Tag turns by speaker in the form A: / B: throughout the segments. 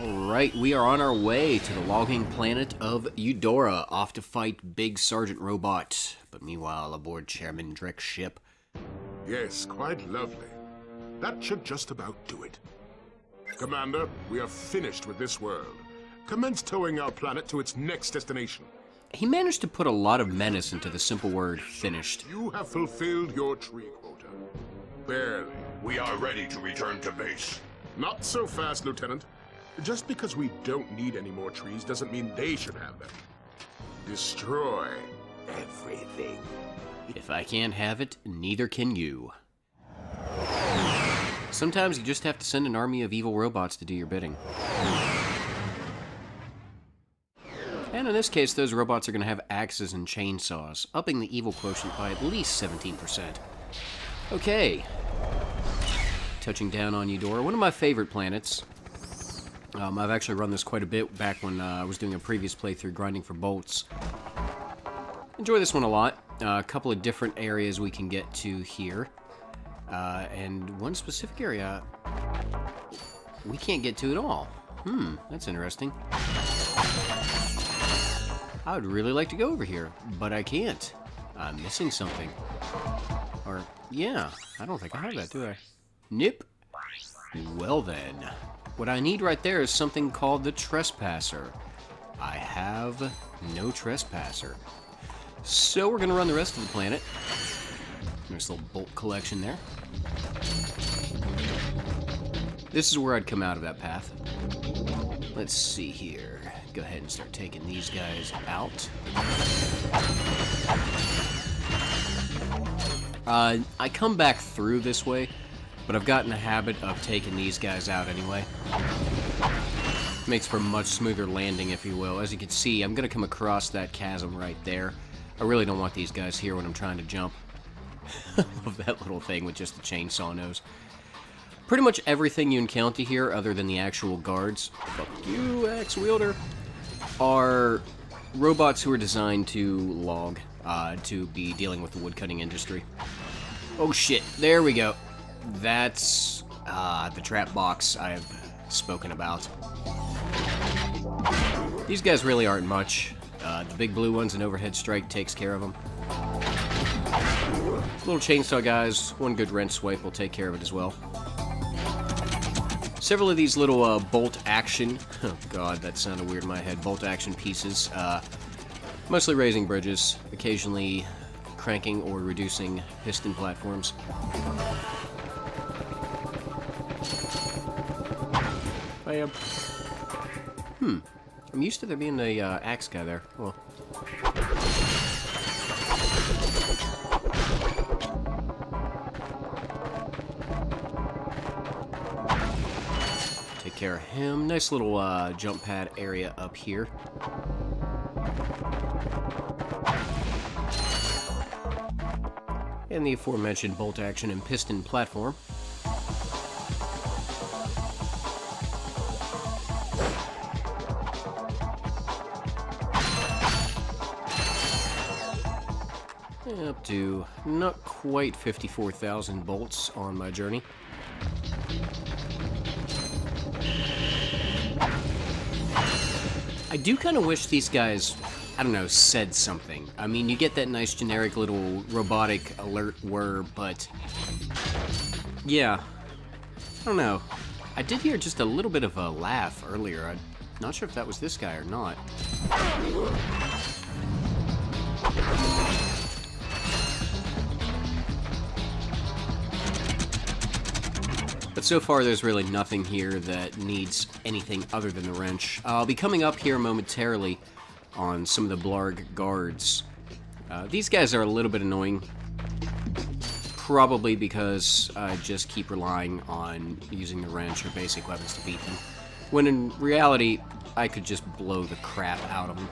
A: Alright, we are on our way to the logging planet of Eudora, off to fight Big Sergeant Robot. But meanwhile, aboard Chairman Dreck's ship.
B: Yes, quite lovely. That should just about do it. Commander, we are finished with this world. Commence towing our planet to its next destination.
A: He managed to put a lot of menace into the simple word, finished.
B: You have fulfilled your tree quota. Barely.
C: We are ready to return to base.
B: Not so fast, Lieutenant. Just because we don't need any more trees doesn't mean they should have them. Destroy everything.
A: If I can't have it, neither can you. Sometimes you just have to send an army of evil robots to do your bidding. And in this case, those robots are going to have axes and chainsaws, upping the evil quotient by at least 17%. Okay. Touching down on Eudora, one of my favorite planets. I've actually run this quite a bit back when I was doing a previous playthrough, grinding for bolts. Enjoy this one a lot. A couple of different areas we can get to here. And one specific area we can't get to at all. That's interesting. I would really like to go over here, but I can't. I'm missing something. Or, yeah, I don't think I have that, do I? Nope. Well then. What I need right there is something called the Trespasser. I have no Trespasser. So we're going to run the rest of the planet. Nice little bolt collection there. This is where I'd come out of that path. Let's see here. Go ahead and start taking these guys out. I come back through this way, but I've gotten a habit of taking these guys out anyway. Makes for a much smoother landing, if you will. As you can see, I'm going to come across that chasm right there. I really don't want these guys here when I'm trying to jump. I love that little thing with just the chainsaw nose. Pretty much everything you encounter here, other than the actual guards, fuck you, axe-wielder, are robots who are designed to log, to be dealing with the woodcutting industry. Oh shit, there we go. That's the trap box I have spoken about. These guys really aren't much. The big blue ones, an overhead strike takes care of them. Little chainsaw guys, one good wrench swipe will take care of it as well. Several of these little bolt action, oh god, that sounded weird in my head, bolt action pieces, mostly raising bridges, occasionally cranking or reducing piston platforms. Bam. I'm used to there being a axe guy there. Well. Take care of him. Nice little jump pad area up here. And the aforementioned bolt action and piston platform. Up to not quite 54,000 bolts on my journey. I do kind of wish these guys, I don't know, said something. I mean, you get that nice generic little robotic alert whir, but yeah, I don't know. I did hear just a little bit of a laugh earlier. I'm not sure if that was this guy or not. But so far, there's really nothing here that needs anything other than the wrench. I'll be coming up here momentarily on some of the Blarg guards. These guys are a little bit annoying. Probably because I just keep relying on using the wrench or basic weapons to beat them. When in reality, I could just blow the crap out of them.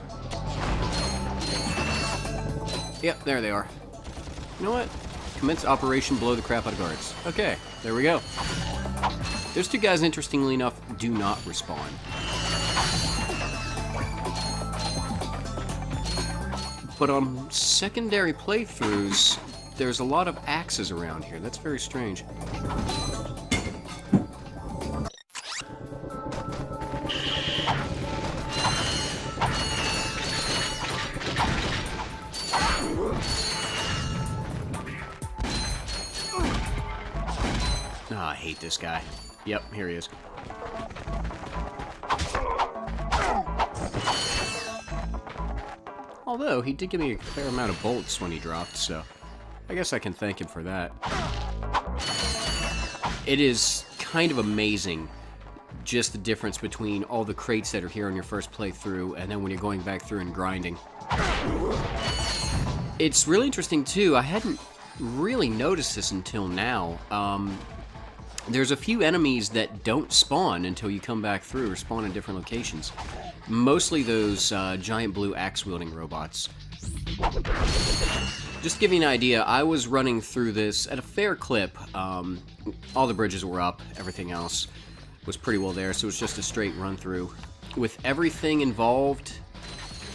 A: Yep, there they are. You know what? Commence operation blow the crap out of guards. Okay, there we go. Those two guys, interestingly enough, do not respawn. But on secondary playthroughs, there's a lot of axes around here. That's very strange. this guy. Yep, here he is. Although, he did give me a fair amount of bolts when he dropped, so I guess I can thank him for that. It is kind of amazing just the difference between all the crates that are here on your first playthrough and then when you're going back through and grinding. It's really interesting too, I hadn't really noticed this until now. There's a few enemies that don't spawn until you come back through or spawn in different locations. Mostly those giant blue axe-wielding robots. Just to give you an idea, I was running through this at a fair clip. All the bridges were up, everything else was pretty well there, so it was just a straight run through. With everything involved,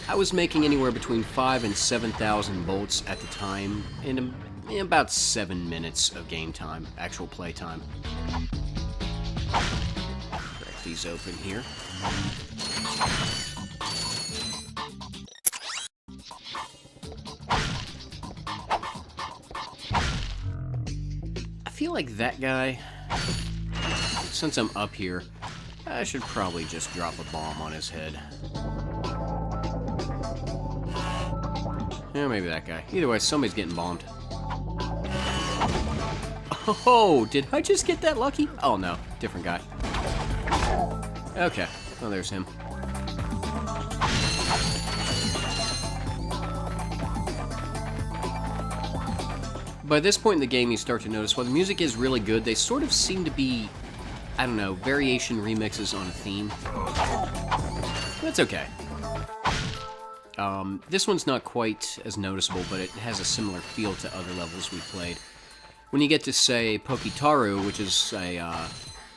A: I was making anywhere between 5,000 and 7,000 bolts at the time in about 7 minutes of game time, actual play time. Crack these open here. I feel like that guy, since I'm up here, I should probably just drop a bomb on his head. Yeah, maybe that guy. Either way, somebody's getting bombed. Oh, did I just get that lucky? Oh no, different guy. Okay, well there's him. By this point in the game, you start to notice while the music is really good, they sort of seem to be, I don't know, variation remixes on a theme. That's okay. This one's not quite as noticeable, but it has a similar feel to other levels we've played. When you get to, say, Pokitaru, which is a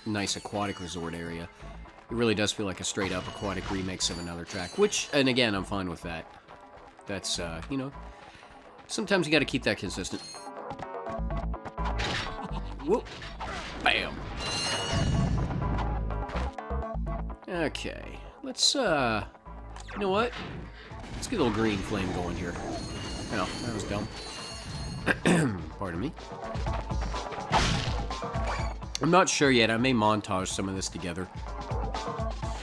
A: nice aquatic resort area, it really does feel like a straight-up aquatic remix of another track, which, and again, I'm fine with that. That's, you know, sometimes you gotta keep that consistent. Whoop! Bam! Okay, let's, you know what? Let's get a little green flame going here. Oh, that was dumb. Pardon me. I'm not sure yet. I may montage some of this together.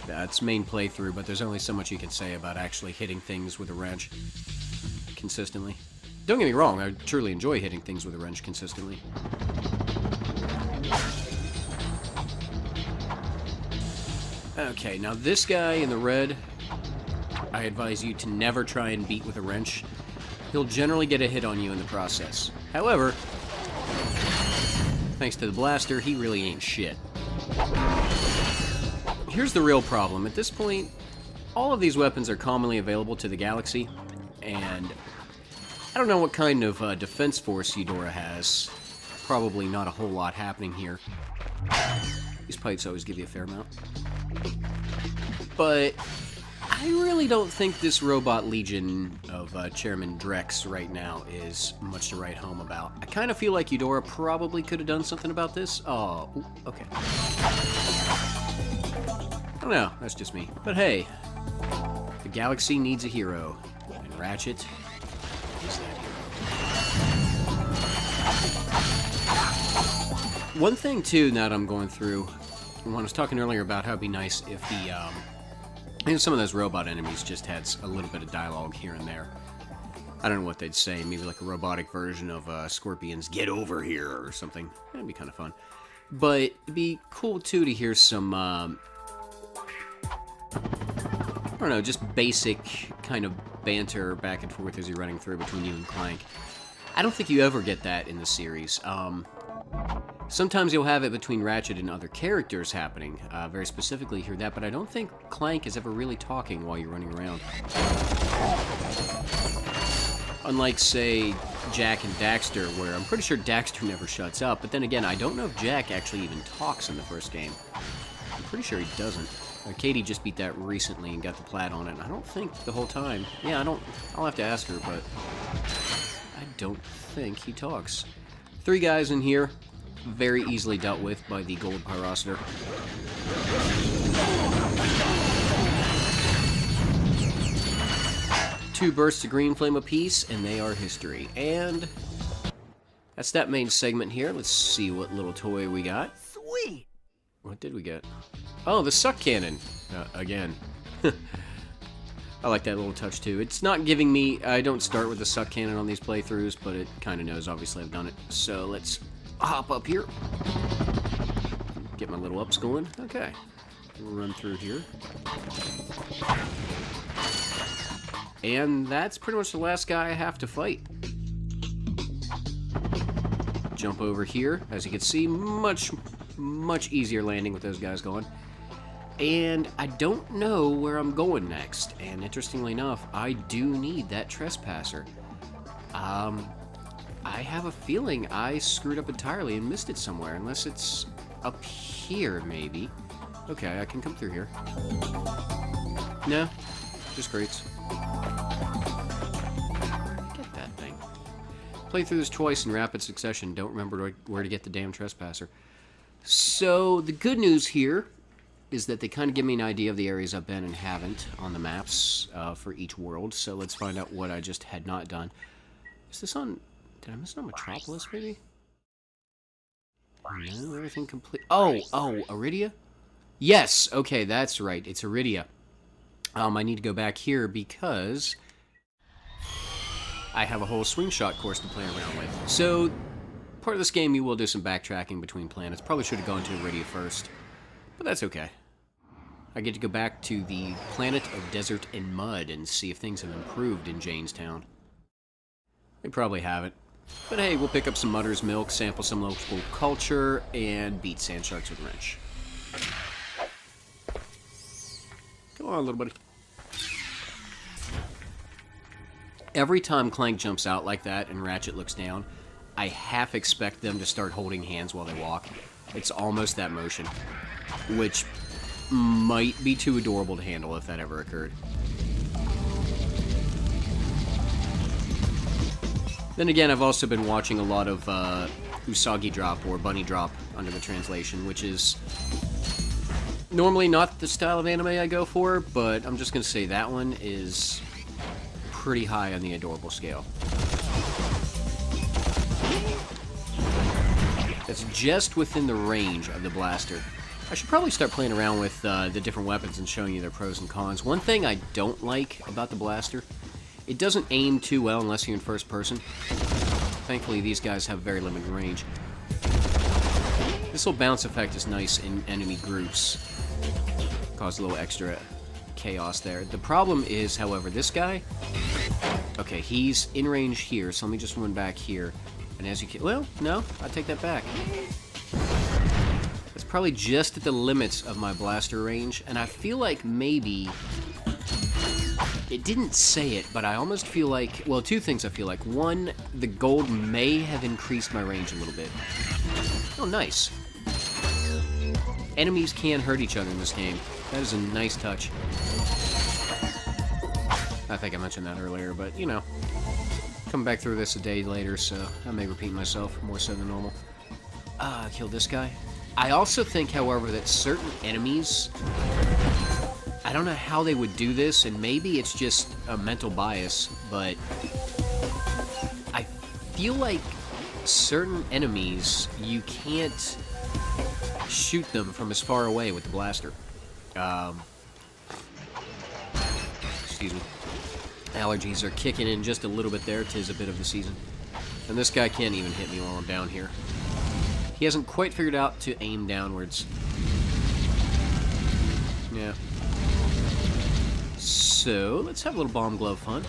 A: That's main playthrough, but there's only so much you can say about actually hitting things with a wrench consistently. Don't get me wrong, I truly enjoy hitting things with a wrench consistently. Okay, now this guy in the red, I advise you to never try and beat with a wrench. He'll generally get a hit on you in the process. However, thanks to the blaster, he really ain't shit. Here's the real problem. At this point, all of these weapons are commonly available to the galaxy, and I don't know what kind of defense force Eudora has. Probably not a whole lot happening here. These pipes always give you a fair amount. But I really don't think this robot legion of Chairman Drex right now is much to write home about. I kind of feel like Eudora probably could have done something about this. Oh, ooh, okay. I don't know, that's just me. But hey, the galaxy needs a hero, and Ratchet is that hero. One thing, too, now that I'm going through, when I was talking earlier about how it'd be nice if the, you know, some of those robot enemies just had a little bit of dialogue here and there. I don't know what they'd say, maybe like a robotic version of Scorpion's "Get over here" or something. That'd be kind of fun. But it'd be cool, too, to hear some, I don't know, just basic kind of banter back and forth as you're running through between you and Clank. I don't think you ever get that in the series. Sometimes you'll have it between Ratchet and other characters happening, very specifically hear that, but I don't think Clank is ever really talking while you're running around. Unlike, say, Jack and Daxter, where I'm pretty sure Daxter never shuts up, but then again, I don't know if Jack actually even talks in the first game. I'm pretty sure he doesn't. Katie just beat that recently and got the plat on it, and I don't think the whole time... Yeah, I'll have to ask her, but I don't think he talks. 3 guys in here, very easily dealt with by the gold pyrometer. 2 bursts of green flame apiece, and they are history. And that's that main segment here. Let's see what little toy we got.
D: Sweet!
A: What did we get? Oh, the suck cannon. Again. I like that little touch too. It's not giving me... I don't start with the suck cannon on these playthroughs, but it kind of knows, obviously, I've done it. So let's hop up here. Get my little ups going. Okay. We'll run through here. And that's pretty much the last guy I have to fight. Jump over here. As you can see, much easier landing with those guys going. And I don't know where I'm going next. And interestingly enough, I do need that trespasser. I have a feeling I screwed up entirely and missed it somewhere. Unless it's up here, maybe. Okay, I can come through here. No, just crates. Get that thing. Played through this twice in rapid succession. Don't remember where to get the damn trespasser. So, the good news here is that they kind of give me an idea of the areas I've been and haven't on the maps for each world. So let's find out what I just had not done. Is this on... Did I miss it on Metropolis, maybe? No, everything complete. Oh, Iridia? Yes, okay, that's right. It's Iridia. I need to go back here because I have a whole Swingshot course to play around with. So, part of this game you will do some backtracking between planets. Probably should have gone to Iridia first, but that's okay. I get to go back to the planet of desert and mud and see if things have improved in Janestown. They probably haven't. But hey, we'll pick up some Mutter's Milk, sample some local culture, and beat sand sharks with a wrench. Come on, little buddy. Every time Clank jumps out like that and Ratchet looks down, I half expect them to start holding hands while they walk. It's almost that motion, which might be too adorable to handle if that ever occurred. Then again, I've also been watching a lot of Usagi Drop, or Bunny Drop, under the translation, which is normally not the style of anime I go for, but I'm just going to say that one is pretty high on the adorable scale. That's just within the range of the blaster. I should probably start playing around with the different weapons and showing you their pros and cons. One thing I don't like about the blaster, it doesn't aim too well unless you're in first person. Thankfully, these guys have very limited range. This little bounce effect is nice in enemy groups. Cause a little extra chaos there. The problem is, however, this guy... Okay, he's in range here, so let me just run back here. And as you can... Well, no, I take that back. It's probably just at the limits of my blaster range, and I feel like maybe... It didn't say it, but I almost feel like... Well, two things I feel like. One, the gold may have increased my range a little bit. Oh, nice. Enemies can hurt each other in this game. That is a nice touch. I think I mentioned that earlier, but, you know. Come back through this a day later, so I may repeat myself more so than normal. Killed this guy. I also think, however, that certain enemies... I don't know how they would do this, and maybe it's just a mental bias, but I feel like certain enemies, you can't shoot them from as far away with the blaster. Excuse me. Allergies are kicking in just a little bit there. 'Tis a bit of the season. And this guy can't even hit me while I'm down here. He hasn't quite figured out to aim downwards. Yeah. So, let's have a little bomb glove fun.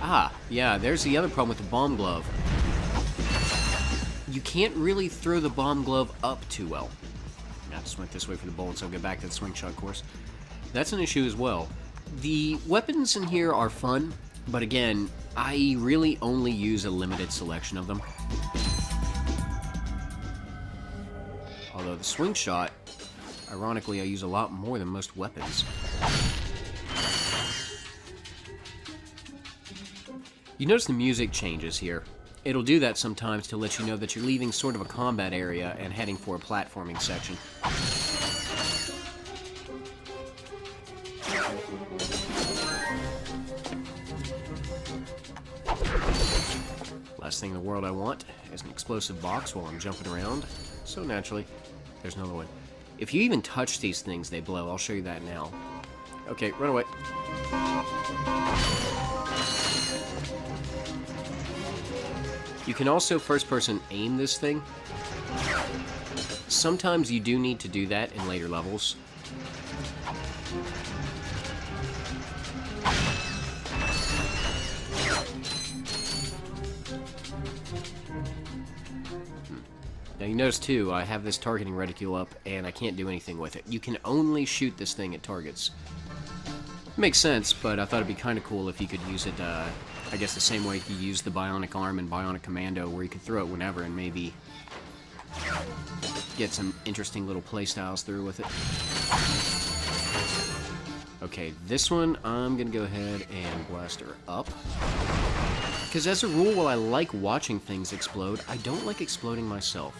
A: Ah, yeah, there's the other problem with the bomb glove. You can't really throw the bomb glove up too well. I just went this way for the bullets, so I'll get back to the Swingshot course. That's an issue as well. The weapons in here are fun, but again, I really only use a limited selection of them. Although the Swingshot, ironically, I use a lot more than most weapons. You notice the music changes here. It'll do that sometimes to let you know that you're leaving sort of a combat area and heading for a platforming section. Last thing in the world I want is an explosive box while I'm jumping around. So naturally, there's another one. If you even touch these things, they blow. I'll show you that now. Okay, run away. You can also first-person aim this thing. Sometimes you do need to do that in later levels. Now you notice too, I have this targeting reticule up, and I can't do anything with it. You can only shoot this thing at targets. Makes sense, but I thought it'd be kind of cool if you could use it, I guess the same way you use the Bionic Arm and Bionic Commando, where you could throw it whenever and maybe get some interesting little playstyles through with it. Okay, this one, I'm gonna go ahead and blast her up. Because as a rule, while I like watching things explode, I don't like exploding myself.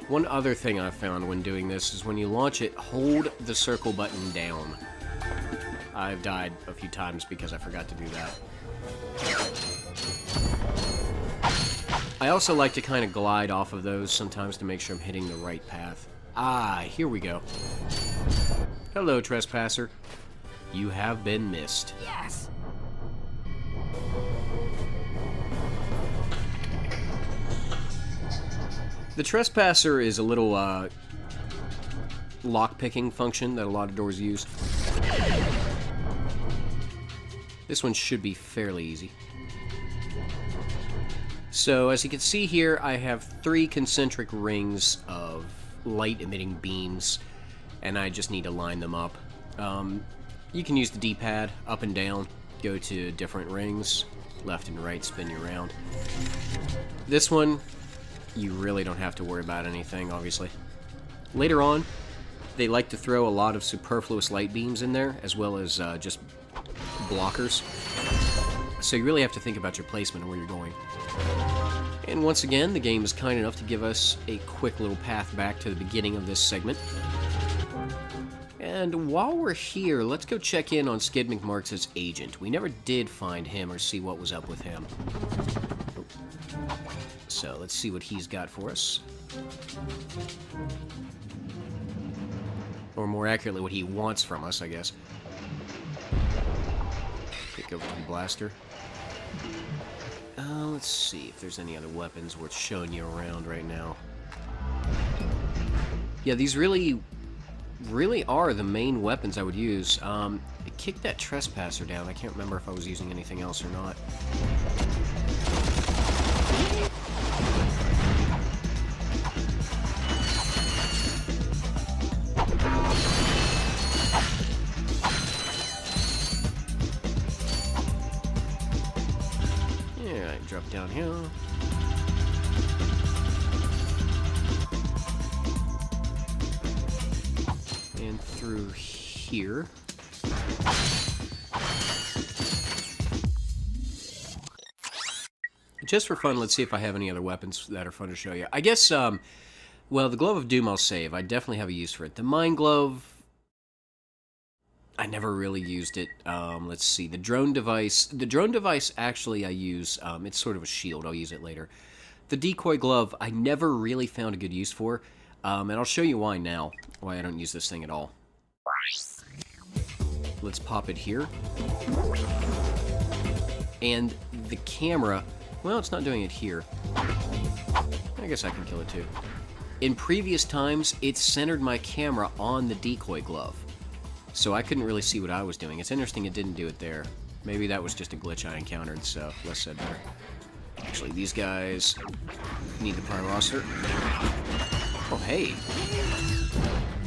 A: One other thing I found when doing this is when you launch it, hold the circle button down. I've died a few times because I forgot to do that. I also like to kind of glide off of those sometimes to make sure I'm hitting the right path. Ah, here we go. Hello, trespasser. You have been missed.
D: Yes!
A: The trespasser is a little lock-picking function that a lot of doors use. This one should be fairly easy. So, as you can see here, I have 3 concentric rings of light-emitting beams, and I just need to line them up. You can use the D-pad, up and down, go to different rings, left and right, spin you around. This one, you really don't have to worry about anything, obviously. Later on, they like to throw a lot of superfluous light beams in there, as well as just blockers. So you really have to think about your placement and where you're going. And once again, the game is kind enough to give us a quick little path back to the beginning of this segment. And while we're here, let's go check in on Skid McMarks' agent. We never did find him or see what was up with him. So let's see what he's got for us. Or more accurately, what he wants from us, I guess. Kick over to the blaster. Let's see if there's any other weapons worth showing you around right now. Yeah, these really are the main weapons I would use. I kicked that trespasser down. I can't remember if I was using anything else or not. Yeah, I drop down here. And through here. Just for fun, let's see if I have any other weapons that are fun to show you. I guess, well, the Glove of Doom I'll save. I definitely have a use for it. The Mind Glove, I never really used it. Let's see, the drone device. The drone device, actually, I use. It's sort of a shield. I'll use it later. The Decoy Glove, I never really found a good use for. And I'll show you why now, why I don't use this thing at all. Let's pop it here. And the camera, well, it's not doing it here. I guess I can kill it too. In previous times, it centered my camera on the Decoy Glove. So I couldn't really see what I was doing. It's interesting it didn't do it there. Maybe that was just a glitch I encountered, so less said better. Actually, these guys need the pyroster. Oh, hey.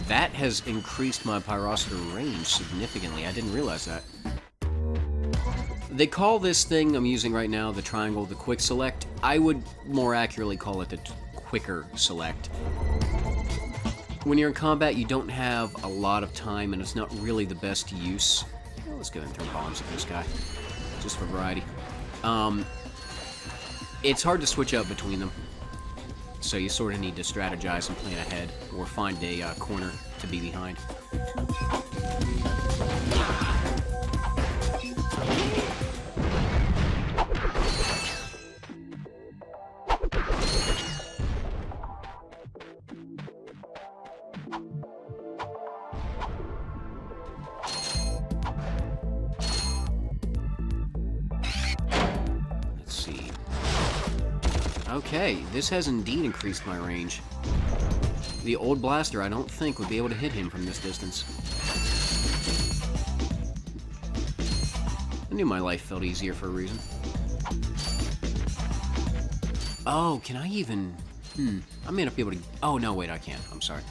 A: That has increased my pyroster range significantly. I didn't realize that. They call this thing I'm using right now the triangle, the quick select. I would more accurately call it the quicker select. When you're in combat, you don't have a lot of time, and it's not really the best use. Well, let's go ahead and throw bombs at this guy, just for variety. It's hard to switch up between them. So you sort of need to strategize and plan ahead, or find a corner to be behind. Okay, this has indeed increased my range. The old blaster, I don't think, would be able to hit him from this distance. I knew my life felt easier for a reason. Oh, can I even... I may not be able to... Oh, no, wait, I can't. I'm sorry.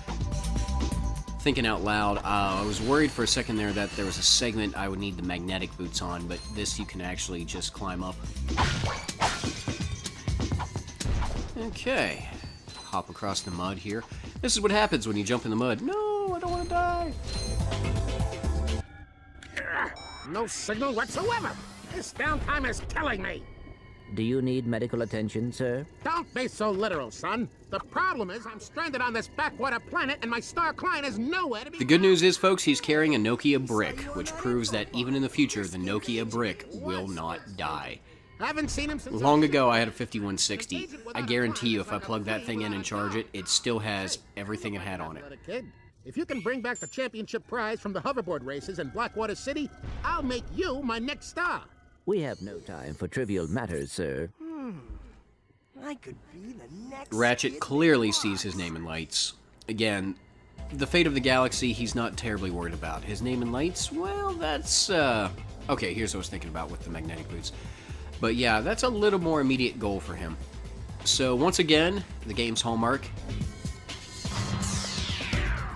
A: Thinking out loud, I was worried for a second there that there was a segment I would need the magnetic boots on, but this you can actually just climb up. Okay, hop across the mud here. This is what happens when you jump in the mud. No, I don't want to die.
D: No signal whatsoever. This downtime is killing me.
E: Do you need medical attention, sir?
D: Don't be so literal, son. The problem is I'm stranded on this backwater planet and my star client is nowhere to be...
A: The good news is, folks, he's carrying a Nokia brick, which proves that even in the future, the Nokia brick will not die.
D: Haven't seen him since...
A: Long ago, I had a 5160. I guarantee you, if I plug that thing in and charge it, it still has everything it had on it.
D: Kid, if you can bring back the championship prize from the hoverboard races in Blackwater City, I'll make you my next star.
E: We have no time for trivial matters, sir.
F: I could be the next...
A: Ratchet clearly sees his name in lights. Again, the fate of the galaxy, he's not terribly worried about. His name in lights, well, that's, Okay, here's what I was thinking about with the magnetic boots. But yeah, that's a little more immediate goal for him. So once again, the game's hallmark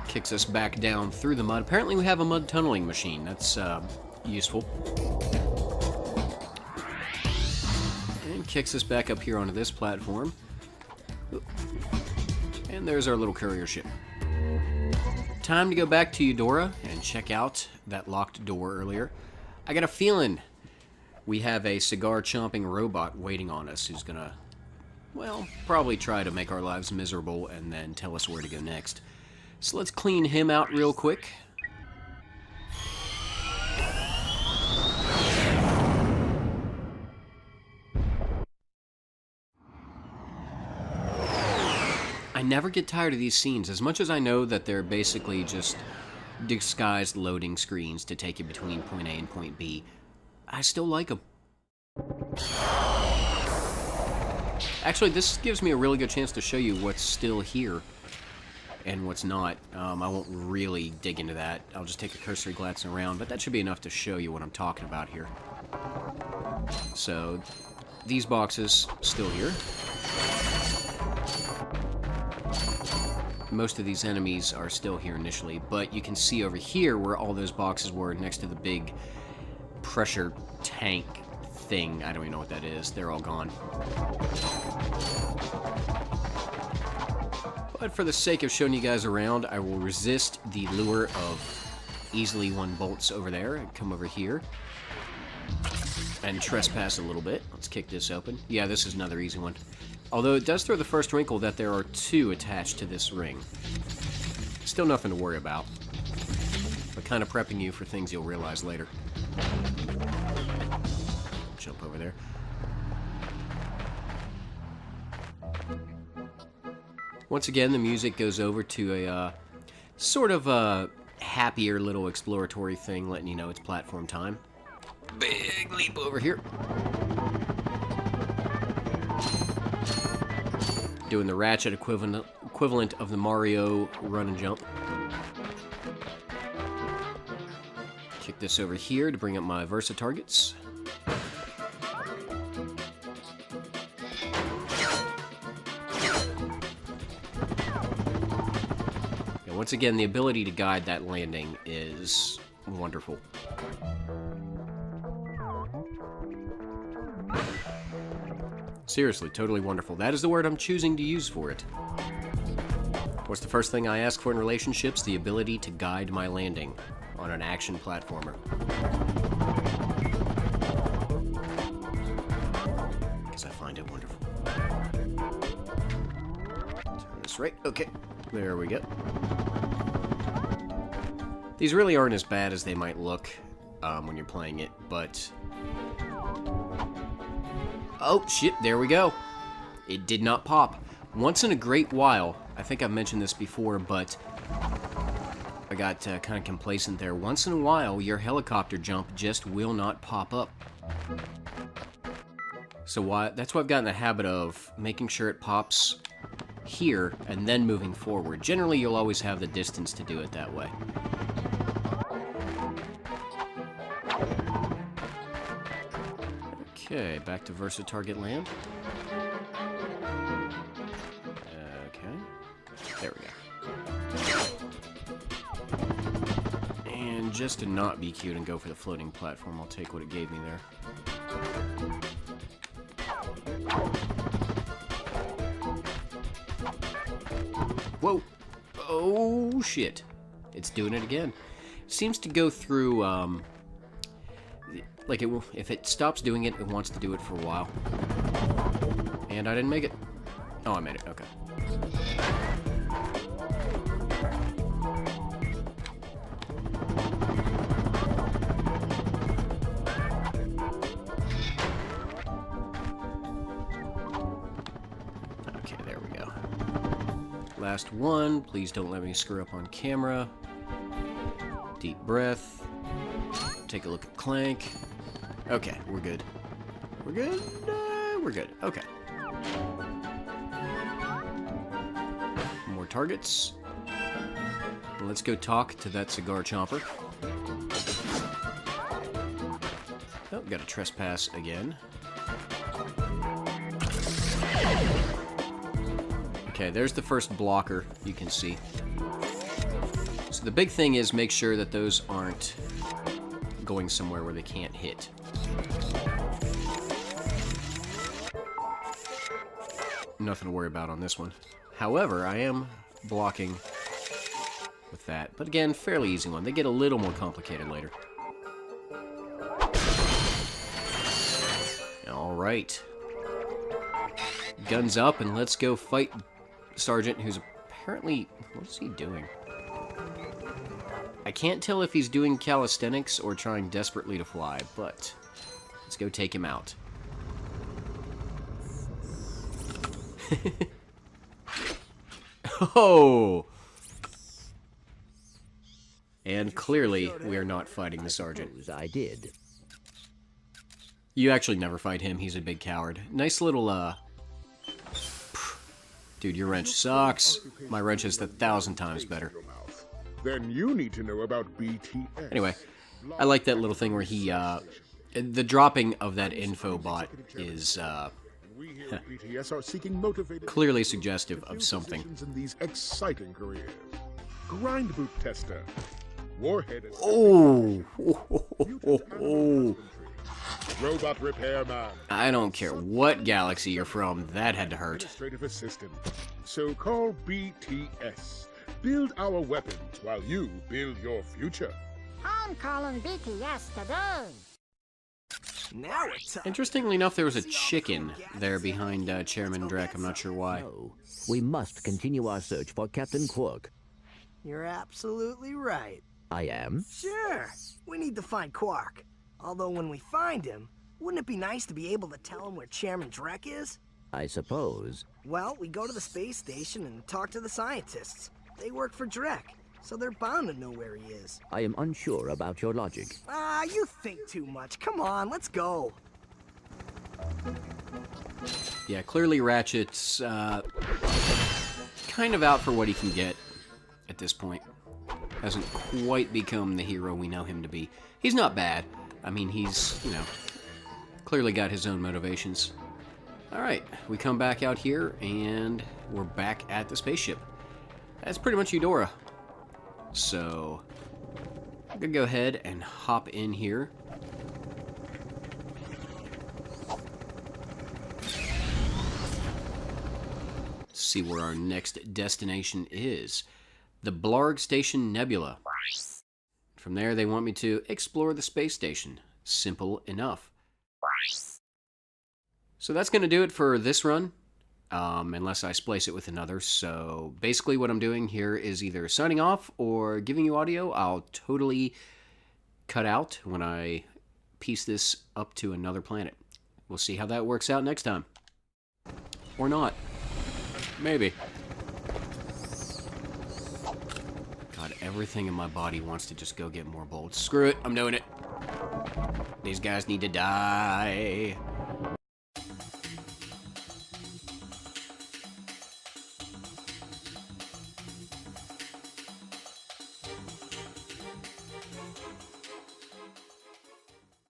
A: kicks us back down through the mud. Apparently we have a mud tunneling machine. That's useful. And kicks us back up here onto this platform. And there's our little courier ship. Time to go back to Eudora and check out that locked door earlier. I got a feeling we have a cigar-chomping robot waiting on us who's gonna, well, probably try to make our lives miserable and then tell us where to go next. So let's clean him out real quick. I never get tired of these scenes. As much as I know that they're basically just disguised loading screens to take you between point A and point B, I still like them. Actually, this gives me a really good chance to show you what's still here and what's not. I won't really dig into that. I'll just take a cursory glance around, but that should be enough to show you what I'm talking about here. So, these boxes still here. Most of these enemies are still here initially, but you can see over here where all those boxes were next to the big pressure tank thing. I don't even know what that is. They're all gone. But for the sake of showing you guys around, I will resist the lure of easily won bolts over there and come over here and trespass a little bit. Let's kick this open. Yeah, this is another easy one. Although it does throw the first wrinkle that there are two attached to this ring. Still nothing to worry about, but kind of prepping you for things you'll realize later. Jump over there. Once again, the music goes over to a sort of a happier little exploratory thing, letting you know it's platform time. Big leap over here. Doing the Ratchet equivalent of the Mario run and jump. Kick this over here to bring up my Versa targets. And once again, the ability to guide that landing is wonderful. Seriously, totally wonderful. That is the word I'm choosing to use for it. What's the first thing I ask for in relationships? The ability to guide my landing on an action platformer. Because I find it wonderful. this right. Okay, there we go. These really aren't as bad as they might look when you're playing it, but... Oh, shit, there we go. It did not pop. Once in a great while, I think I've mentioned this before, but I got kind of complacent there. Once in a while, your helicopter jump just will not pop up. So that's why I've gotten the habit of making sure it pops here and then moving forward. Generally, you'll always have the distance to do it that way. Okay, back to Versa Target Land. Okay, there we go. And just to not be cute and go for the floating platform, I'll take what it gave me there. Whoa! Oh, shit. It's doing it again. It seems to go through, like, if it stops doing it, it wants to do it for a while. And I didn't make it. Oh, I made it. Okay. Okay, there we go. Last one. Please don't let me screw up on camera. Deep breath. Take a look at Clank. Okay, we're good. We're good? We're good. Okay. More targets. Let's go talk to that cigar chomper. Oh, got a trespass again. Okay, there's the first blocker you can see. So the big thing is make sure that those aren't going somewhere where they can't hit. Nothing to worry about on this one. However, I am blocking with that. But again, fairly easy one. They get a little more complicated later. Alright. Guns up and let's go fight Sergeant, who's apparently... What is he doing? I can't tell if he's doing calisthenics or trying desperately to fly, but let's go take him out. Oh! And clearly, we are not fighting the sergeant.
E: I did.
A: You actually never fight him. He's a big coward. Nice little, Dude, your wrench sucks. My wrench is 1,000 times better.
B: Then you need to know about BTS.
A: Anyway, I like that little thing where he, the dropping of that info bot is,
B: We here at BTS are seeking motivated
A: clearly suggestive of something.
B: in these exciting careers. Grind boot tester, warhead,
A: Oh!
B: robot repairman,
A: I don't care what galaxy you're from, that had to hurt.
B: administrative assistant. So call BTS. Build our weapons while you build your future.
G: I'm calling BTS today.
F: Now it's
A: Interestingly enough, there was a chicken there behind Chairman Drek. I'm not sure why.
E: No, we must continue our search for Captain Quark.
F: You're absolutely right.
E: I am?
F: Sure, we need to find Quark. Although when we find him, wouldn't it be nice to be able to tell him where Chairman Drek is?
E: I suppose.
F: Well, we go to the space station and talk to the scientists. They work for Drek, so they're bound to know where he is.
E: I am unsure about your logic.
F: Ah, you think too much. Come on, let's go.
A: Yeah, clearly Ratchet's kind of out for what he can get at this point. Hasn't quite become the hero we know him to be. He's not bad. I mean, he's, you know, clearly got his own motivations. Alright, we come back out here, and we're back at the spaceship. That's pretty much Eudora. So, I'm gonna go ahead and hop in here. See where our next destination is. The Blarg Station Nebula. From there, they want me to explore the space station. Simple enough. So that's going to do it for this run. unless I splice it with another. So basically what I'm doing here is either signing off or giving you audio. I'll totally cut out when I piece this up to another planet. We'll see how that works out next time. Or not. Maybe. God, everything in my body wants to just go get more bolts. Screw it, I'm doing it. These guys need to die.